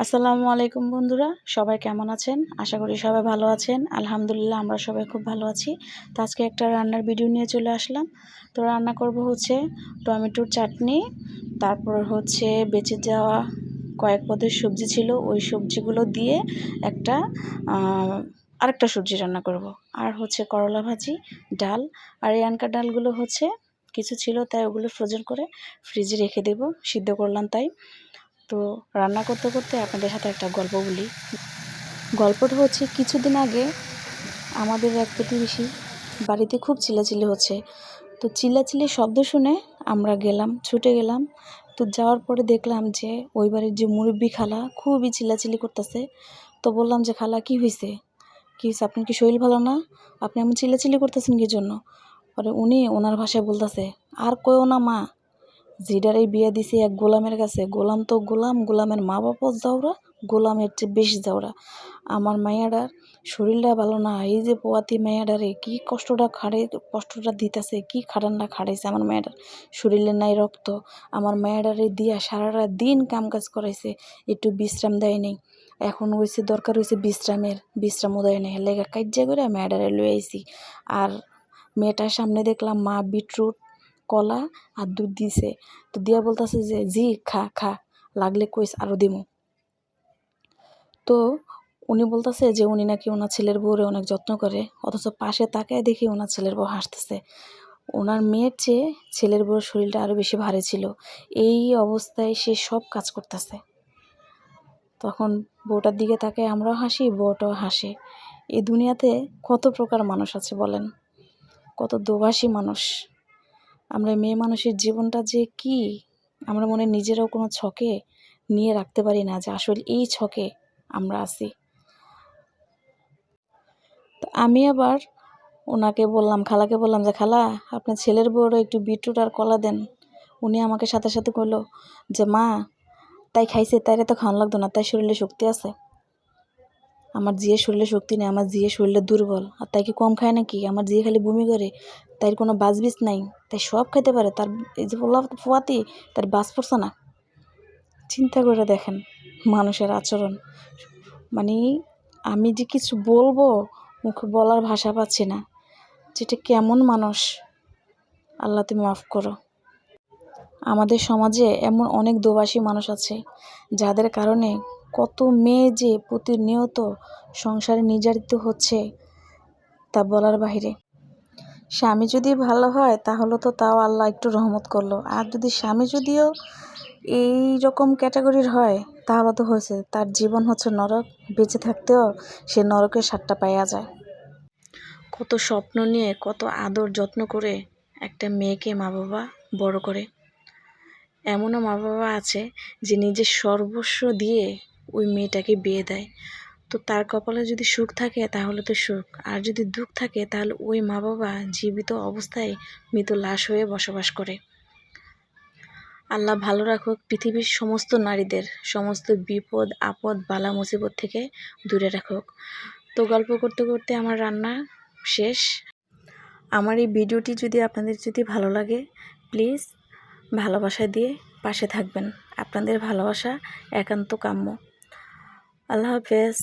আসসালামু আলাইকুম বন্ধুরা, সবাই কেমন আছেন? আশা করি সবাই ভালো আছেন। আলহামদুলিল্লাহ আমরা সবাই খুব ভালো আছি। তো আজকে একটা রান্নার ভিডিও নিয়ে চলে আসলাম। তো রান্না করব হচ্ছে টমেটোর চাটনি, তারপর হচ্ছে বেঁচে যাওয়া কয়েক পদের সবজি ছিল, ওই সবজিগুলো দিয়ে একটা আরেকটা সবজি রান্না করব। আর হচ্ছে করলা ভাজি, ডাল। আর এই আনকা ডালগুলো হচ্ছে কিছু ছিল, তাই ওগুলো ফ্রোজেন করে ফ্রিজে রেখে দেব, সিদ্ধ করলাম তাই। তো রান্না করতে করতে আপনাদের সাথে একটা গল্প বলি। গল্পটা হচ্ছে কিছুদিন আগে আমাদের এক প্রতিবেশী বাড়িতে খুব চিল্লাচিল্লি হচ্ছে। তো চিল্লাচিল্লির শব্দ শুনে আমরা গেলাম, ছুটে গেলাম। তো যাওয়ার পরে দেখলাম যে ওই বাড়ির যে মুরব্বি খালা খুবই চিল্লাচিল্লি করতেছে। তো বললাম যে, খালা কী হয়েছে? কী হয়েছে, আপনার কি শরীর ভালো না? আপনি এমন চিল্লাচিল্লি করতেছেন কী জন্য? পরে উনি ওনার ভাষায় বলতেছে, আর কইও না মা, জিডারে বিয়ে দিছে এক গোলামের কাছে। গোলাম তো গোলাম, গোলামের মা বাবাও যাওরা, গোলামের চেয়ে বেশি যাওরা। আমার মাইয়াডার শরীরটা ভালো না, এই যে পোয়াতি মাইয়াডারে কি কষ্টটা দিতেছে, কি খাটানটা খাটাইছে আমার মাইয়াডার। শরীরে নাই রক্ত, আমার মাইয়াডারে দিয়া সারাটা দিন কাম কাজ করাইছে, একটু বিশ্রাম দেয় নেই। এখন হয়েছে দরকার হয়েছে বিশ্রামও দেয় নেই, লেগা কাজ্যা করে মাইয়াডারে লয়ে আইছি। আর মেয়েটার সামনে দেখলাম মা বিটরুট, কলা আর দুধ দিছে। তো দিয়া বলতেছে যে, জি খা খা, লাগলে কইস আরও দিমু। তো উনি বলতেছে যে উনি নাকি ওনার ছেলের বউরে অনেক যত্ন করে, অথচ পাশে তাকায় দেখি ওনার ছেলের বউ হাসতেছে। ওনার মেয়ের চেয়ে ছেলের বউর শরীরটা আরও বেশি ভারী ছিল। এই অবস্থায় সে সব কাজ করতেছে। তখন বউটার দিকে তাকায় আমরাও হাসি, বউটাও হাসে। এই দুনিয়াতে কত প্রকার মানুষ আছে বলেন, কত দোভাষী মানুষ। আমরা মেয়ে মানুষের জীবনটা যে কি, আমরা মনে নিজেরাও কোনো ছকে নিয়ে রাখতে পারি না যে আসলে এই ছকে আমরা আছি। তো আমি আবার ওনাকে বললাম, খালাকে বললাম যে, খালা আপনার ছেলের বউরও একটু বিটরুট আর কলা দেন। উনি আমাকে সাথে সাথে কইল যে, মা তাই খাইছে, তাইরে তো খাওয়ান লাগতো না, তাই শরীরে শক্তি আছে। আমার জিয়ে শরীরে শক্তি নেই, আমার জিয়ে শরীরে দুর্বল। আর তাই কি কম খায় নাকি? আমার জিয়ে খালি বমি করে, তাই কোনো বাজবিজ নাই, তাই সব খাইতে পারে। তার এই যে ফুয়াতি, তার বাজ পড়ছে না। চিন্তা করে দেখেন মানুষের আচরণ। মানে আমি যে কিছু বলবো, মুখে বলার ভাষা পাচ্ছি না, যেটা কেমন মানুষ। আল্লাহ তুমি মাফ করো। আমাদের সমাজে এমন অনেক দোভাষী মানুষ আছে, যাদের কারণে কত মেয়ে যে প্রতিনিয়ত সংসারে নির্যাতিত হচ্ছে তা বলার বাহিরে। স্বামী যদি ভালো হয় তাহলে তো তাও আল্লাহ একটু রহমত করলো, আর যদি স্বামী যদিও এই রকম ক্যাটাগরির হয় তাহলে তো হয়েছে, তার জীবন হচ্ছে নরক, বেঁচে থাকতেও সে নরকের স্বাদটা পাইয়া যায়। কত স্বপ্ন নিয়ে, কত আদর যত্ন করে একটা মেয়েকে মা বাবা বড় করে। এমনও মা বাবা আছে যে নিজের সর্বস্ব দিয়ে ওই মেয়েটাকে বিয়ে দেয়। তো তার কপালে যদি সুখ থাকে তাহলে তো সুখ, আর যদি দুঃখ থাকে তাহলে ওই মা বাবা জীবিত অবস্থায় মৃত লাশ হয়ে বসবাস করে। আল্লাহ ভালো রাখুক পৃথিবীর সমস্ত নারীদের, সমস্ত বিপদ আপদ বালা মুসিবত থেকে দূরে রাখুক। তো গল্প করতে করতে আমার রান্না শেষ। আমার এই ভিডিওটি যদি আপনাদের ভালো লাগে, প্লিজ ভালোবাসা দিয়ে পাশে থাকবেন। আপনাদের ভালোবাসা একান্ত কাম্য। আল্লাহ হাফেজ।